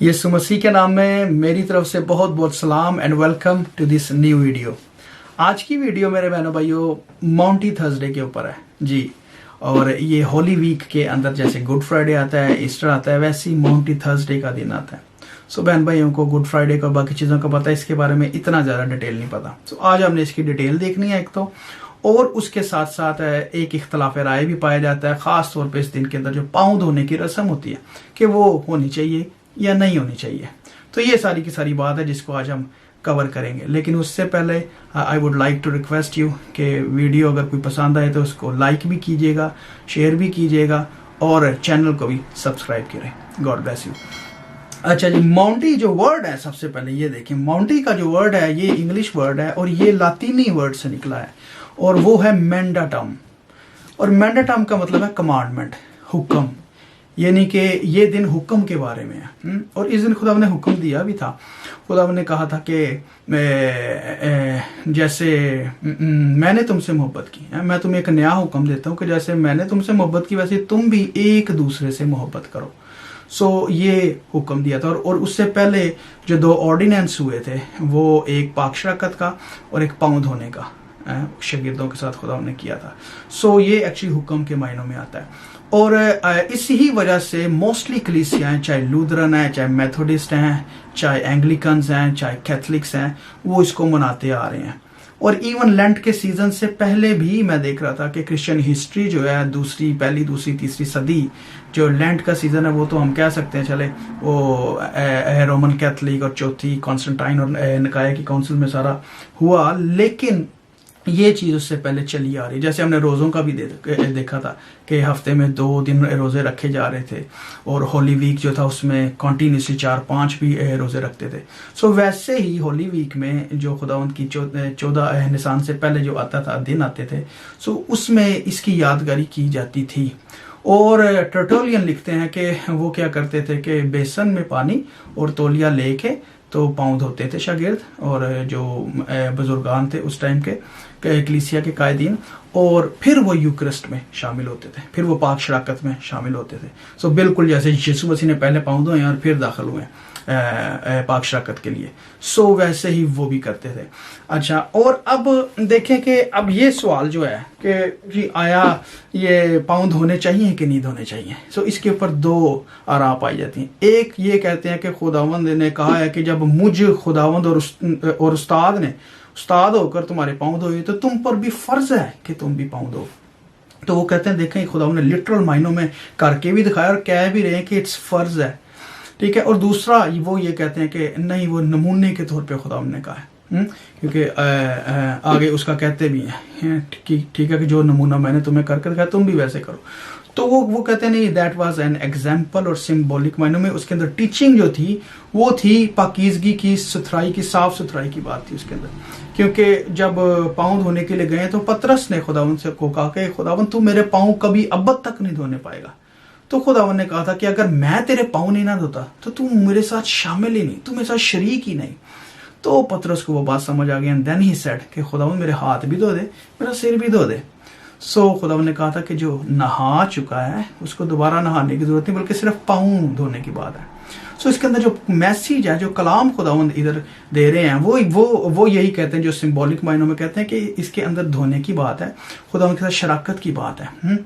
यीशु मसीह के नाम में मेरी तरफ से बहुत बहुत सलाम and welcome to this new video. आज की वीडियो मेरे बहनों भाइयों माउंटी थर्सडे के ऊपर है जी। और ये होली वीक के अंदर जैसे गुड फ्राइडे आता है, ईस्टर आता है, वैसे ही माउंटी थर्सडे का दिन आता है। सो बहन भाइयों को गुड फ्राइडे का बाकी चीज़ों का पता है, इसके बारे में इतना ज़्यादा डिटेल नहीं पता। सो आज हमने इसकी डिटेल देखनी है एक तो, और उसके साथ साथ एक इख्तलाफ राय भी पाया जाता है, ख़ास तौर पे इस दिन के अंदर जो पाँव धोने की रस्म होती है कि वो होनी चाहिए या नहीं होनी चाहिए। तो ये सारी की सारी बात है जिसको आज हम कवर करेंगे। लेकिन उससे पहले I would like to request you कि वीडियो अगर कोई पसंद आए तो उसको लाइक भी कीजिएगा, शेयर भी कीजिएगा और चैनल को भी सब्सक्राइब करें। God bless you. अच्छा जी, माउंटी जो वर्ड है, सबसे पहले ये देखें, माउंटी का जो वर्ड है ये इंग्लिश वर्ड है और ये लातीनी वर्ड से निकला है और वो है मैंडाटम। और मैंडाटम का मतलब है कमांडमेंट, हुक्म, यानी कि ये दिन हुक्म के बारे में है। और इस दिन खुदा ने हुक्म दिया भी था। खुदा ने कहा था कि जैसे मैंने तुमसे मोहब्बत की है, मैं तुम्हें एक नया हुक्म देता हूँ कि जैसे मैंने तुमसे मोहब्बत की वैसे तुम भी एक दूसरे से मोहब्बत करो। सो ये हुक्म दिया था। और उससे पहले जो दो ऑर्डिनेंस हुए थे वो एक पाक शराकत का और एक पाँव धोने का शागिर्दों के साथ खुदा ने किया था। सो ये एक्चुअली हुक्म के मायनों में आता है। और इसी ही वजह से मोस्टली कलीसियाँ, चाहे लूथरन हैं, चाहे मेथोडिस्ट हैं, चाहे एंग्लिकन्स हैं, चाहे कैथलिक्स हैं, वो इसको मनाते आ रहे हैं। और इवन लेंट के सीजन से पहले भी मैं देख रहा था कि क्रिश्चियन हिस्ट्री जो है पहली, दूसरी, तीसरी सदी, जो लेंट का सीजन है वो तो हम कह सकते हैं चले वो रोमन कैथलिक और चौथी कॉन्स्टेंटाइन और निकाया की काउंसिल में सारा हुआ। लेकिन ये चीज़ उससे पहले चली आ रही। जैसे हमने रोज़ों का भी देखा था कि हफ्ते में 2 दिन रोज़े रखे जा रहे थे और होली वीक जो था उसमें कॉन्टीन्यूसली 4-5 भी रोज़े रखते थे। सो वैसे ही होली वीक में जो खुदावंद की 14 निसान से पहले जो आता था दिन आते थे, सो उसमें इसकी यादगारी की जाती थी। और टर्टुलियन लिखते हैं कि वो क्या करते थे कि बेसन में पानी और तौलिया लेके तो पाँव धोते थे शागिर्द और जो बुजुर्गान थे उस टाइम के कलीसिया के कायदीन, और फिर वो यूक्रिस्ट में शामिल होते थे, फिर वो पाक शराकत में शामिल होते थे। सो बिल्कुल जैसे यीशु मसीह ने पहले पाँव धोए और फिर दाखिल हुए पाक शराकत के लिए, सो वैसे ही वो भी करते थे। अच्छा, और अब देखें कि अब ये सवाल जो है कि आया ये पाँव धोने चाहिए कि नहीं धोने चाहिए। सो इसके ऊपर 2 आरा पाई जाती हैं। एक ये कहते हैं कि खुदावंद ने कहा है कि जब मुझ खुदावंद और उस्ताद होकर तुम्हारे पाँव धोए तो तुम पर भी फर्ज है कि तुम भी पाँव धो। तो वो कहते हैं देखें खुदावंद ने लिटरल मायनों में करके भी दिखाया और कह भी रहे हैं कि इट्स फर्ज है, ठीक है। और दूसरा वो ये कहते हैं कि नहीं, वो नमूने के तौर पे खुदावंद ने कहा है, क्योंकि आगे उसका कहते भी हैं ठीक है कि जो नमूना मैंने तुम्हें करके दिखाया तुम भी वैसे करो। तो वो कहते हैं नहीं, दैट वाज एन एग्जाम्पल और सिम्बॉलिक मायनों में उसके अंदर टीचिंग जो थी वो थी पाकीज़गी की, सुथराई की, साफ सुथराई की बात थी उसके अंदर। क्योंकि जब पाँव धोने के लिए गए तो पतरस ने खुदावंद से को कहा कि खुदावंद तू मेरे पाँव कभी अब तक नहीं धोने पाएगा। तो खुदावंद ने कहा था कि अगर मैं तेरे पाँव नहीं ना धोता तो तू मेरे साथ शामिल ही नहीं, तू मेरे साथ शरीक ही नहीं। तो पतरस को वो बात समझ आ गई एंड देन ही सेड कि खुदावंद मेरे हाथ भी धो दे, मेरा सिर भी धो दे। सो खुदावंद ने कहा था कि जो नहा चुका है उसको दोबारा नहाने की जरूरत नहीं, बल्कि सिर्फ पाँव धोने की बात है। सो इसके अंदर जो मैसेज है, जो कलाम खुदावंद इधर दे रहे हैं वो यही कहते हैं, जो सिंबॉलिक मायनों में कहते हैं कि इसके अंदर धोने की बात है, खुदावंद के साथ शराकत की बात है।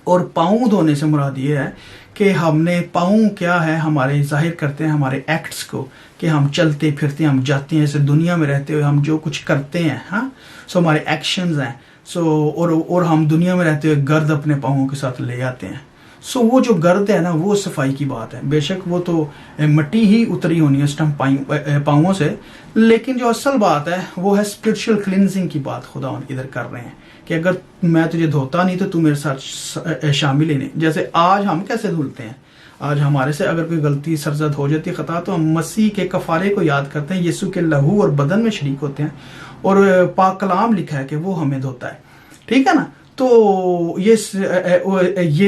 और पाँव धोने से मुराद ये है कि हमने पाँव क्या है हमारे जाहिर करते हैं हमारे एक्ट्स को, कि हम चलते फिरते हम जाते हैं ऐसे दुनिया में रहते हुए हम जो कुछ करते हैं, हाँ, सो हमारे एक्शंस हैं। सो और हम दुनिया में रहते हुए गर्द अपने पाँवों के साथ ले आते हैं। सो वो जो गर्द है ना वो सफाई की बात है। बेशक वो तो मिट्टी ही उतरी होनी है उस टाइम पाँवों से, लेकिन जो असल बात है वो है स्पिरिचुअल क्लिनजिंग की बात खुदा इधर कर रहे हैं कि अगर मैं तुझे धोता नहीं तो तू मेरे साथ शामिल ही नहीं। जैसे आज हम कैसे धुलते हैं, आज हमारे से अगर कोई गलती सरजद हो जाती है, खता, तो हम मसीह के कफारे को याद करते हैं, यीशु के लहू और बदन में शरीक होते हैं और पाक कलाम लिखा है कि वो हमें धोता है, ठीक है ना। तो ये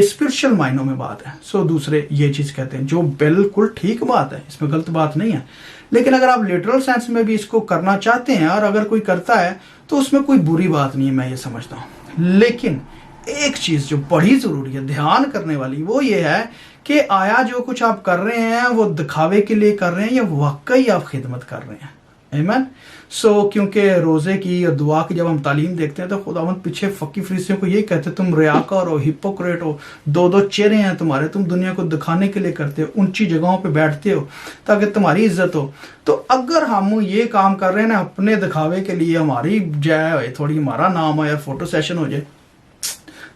स्पिरिचुअल मायनों में बात है। सो दूसरे ये चीज़ कहते हैं जो बिल्कुल ठीक बात है, इसमें गलत बात नहीं है। लेकिन अगर आप लिटरल सेंस में भी इसको करना चाहते हैं और अगर कोई करता है तो उसमें कोई बुरी बात नहीं है, मैं ये समझता हूँ। लेकिन एक चीज़ जो बड़ी ज़रूरी है ध्यान करने वाली वो ये है کہ آیا جو کچھ آپ کر رہے ہیں وہ دکھاوے کے لیے کر رہے ہیں یا واقعی آپ خدمت کر رہے ہیں. آمین. کیونکہ روزے کی اور دعا کی جب ہم تعلیم دیکھتے ہیں تو خداوند پیچھے فقی فریسیوں کو یہ کہتے ہیں تم ریاکار ہو, ہپوکریٹ ہو, دو چہرے ہیں تمہارے, تم دنیا کو دکھانے کے لیے کرتے ہو, اونچی جگہوں پہ بیٹھتے ہو تاکہ تمہاری عزت ہو. تو اگر ہم یہ کام کر رہے ہیں نا اپنے دکھاوے کے لیے, ہماری جائے تھوڑی ہمارا نام آیا, فوٹو سیشن ہو جائے,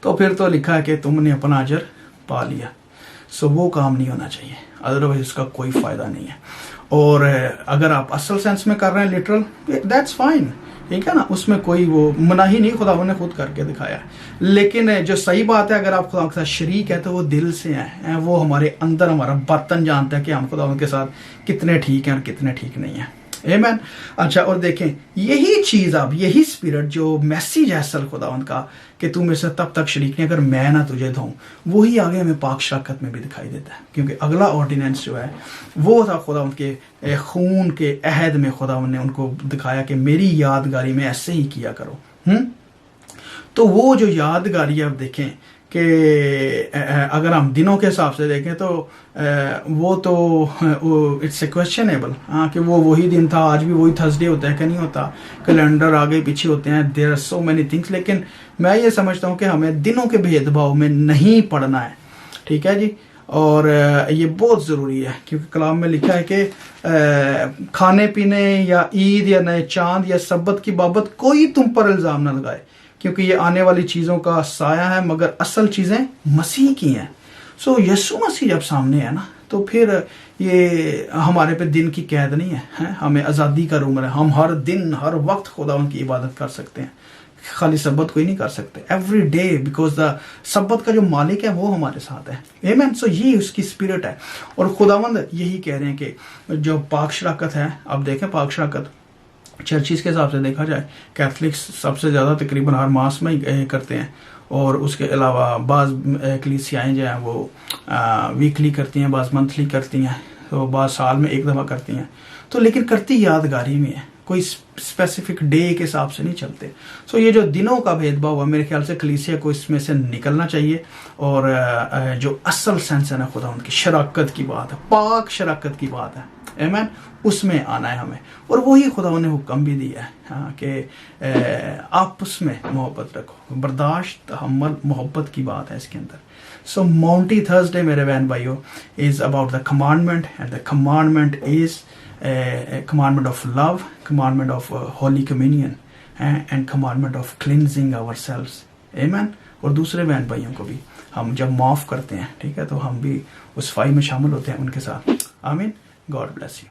تو پھر تو لکھا ہے کہ تم نے اپنا اجر پا لیا. وہ کام نہیں ہونا چاہیے, ادروائز اس کا کوئی فائدہ نہیں ہے. اور اگر آپ اصل سینس میں کر رہے ہیں لٹرل, دیٹس فائن, ٹھیک ہے نا, اس میں کوئی وہ مناہی نہیں, خدا نے خود کر کے دکھایا. لیکن جو صحیح بات ہے اگر آپ خدا کے ساتھ شریک ہے تو وہ دل سے ہیں, وہ ہمارے اندر ہمارا باطن جانتا ہے کہ ہم خدا کے ساتھ کتنے ٹھیک ہیں اور کتنے ٹھیک نہیں ہیں. آمین. اچھا, اور دیکھیں یہی چیز اب یہی اسپرٹ جو میسیج ہے اصل خداوند کا کہ تو میرے سے تب تک شریک نہیں اگر میں نہ تجھے دھوں, وہی آگے ہمیں پاک شراکت میں بھی دکھائی دیتا ہے. کیونکہ اگلا آرڈیننس جو ہے وہ تھا خداوند کے خون کے عہد میں, خداوند نے ان کو دکھایا کہ میری یادگاری میں ایسے ہی کیا کرو. تو وہ جو یادگاری اب دیکھیں کہ اگر ہم دنوں کے حساب سے دیکھیں تو وہ تو اٹس اے کویسچنیبل, کہ وہ وہی دن تھا, آج بھی وہی تھرسڈے ہوتا ہے کہ نہیں ہوتا, کیلنڈر آگے پیچھے ہوتے ہیں, there are so many things. لیکن میں یہ سمجھتا ہوں کہ ہمیں دنوں کے بھید بھاؤ میں نہیں پڑنا ہے, ٹھیک ہے جی. اور یہ بہت ضروری ہے کیونکہ کلام میں لکھا ہے کہ کھانے پینے یا عید یا نئے چاند یا سبت کی بابت کوئی تم پر الزام نہ لگائے کیونکہ یہ آنے والی چیزوں کا سایہ ہے, مگر اصل چیزیں مسیح کی ہیں. یسوع مسیح جب سامنے ہے نا تو پھر یہ ہمارے پہ دن کی قید نہیں ہے, ہمیں آزادی کا روم ہے. ہم ہر دن ہر وقت خداوند کی عبادت کر سکتے ہیں, خالی سبت کوئی نہیں کر سکتے. ایوری ڈے, بیکاز دا سبت کا جو مالک ہے وہ ہمارے ساتھ ہے. آمین. یہ اس کی اسپرٹ ہے. اور خداوند یہی کہہ رہے ہیں کہ جو پاک شراکت ہے, اب دیکھیں پاک شراکت چرچز کے حساب سے دیکھا جائے کیتھلکس سب سے زیادہ تقریباً ہر ماس میں ہی کرتے ہیں, اور اس کے علاوہ بعض کلیسیائیں جو ہیں وہ ویکلی کرتی ہیں, بعض منتھلی کرتی ہیں, تو بعض سال میں ایک دفعہ کرتی ہیں. تو لیکن کرتی یادگاری میں ہے, کوئی اسپیسیفک ڈے کے حساب سے نہیں چلتے. یہ جو دنوں کا بھید بھاؤ ہے میرے خیال سے کلیسیا کو اس میں سے نکلنا چاہیے. اور جو اصل سینس ہے نا خدا ان کی شراکت کی بات ہے, پاک شراکت کی بات ہے, آمین, اس میں آنا ہے ہمیں. اور وہی خدا نے حکم بھی دیا ہے کہ آپس میں محبت رکھو, برداشت, تحمل, محبت کی بات ہے اس کے اندر. ماؤنٹی تھرسڈے میرے بہن بھائیو is about the commandment, and the commandment is commandment of love, commandment of holy communion, and commandment of cleansing ourselves. Amen. اور دوسرے بہن بھائیوں کو بھی ہم جب معاف کرتے ہیں, ٹھیک ہے, تو ہم بھی اس فائی میں شامل ہوتے ہیں ان کے ساتھ. آمین. God bless you.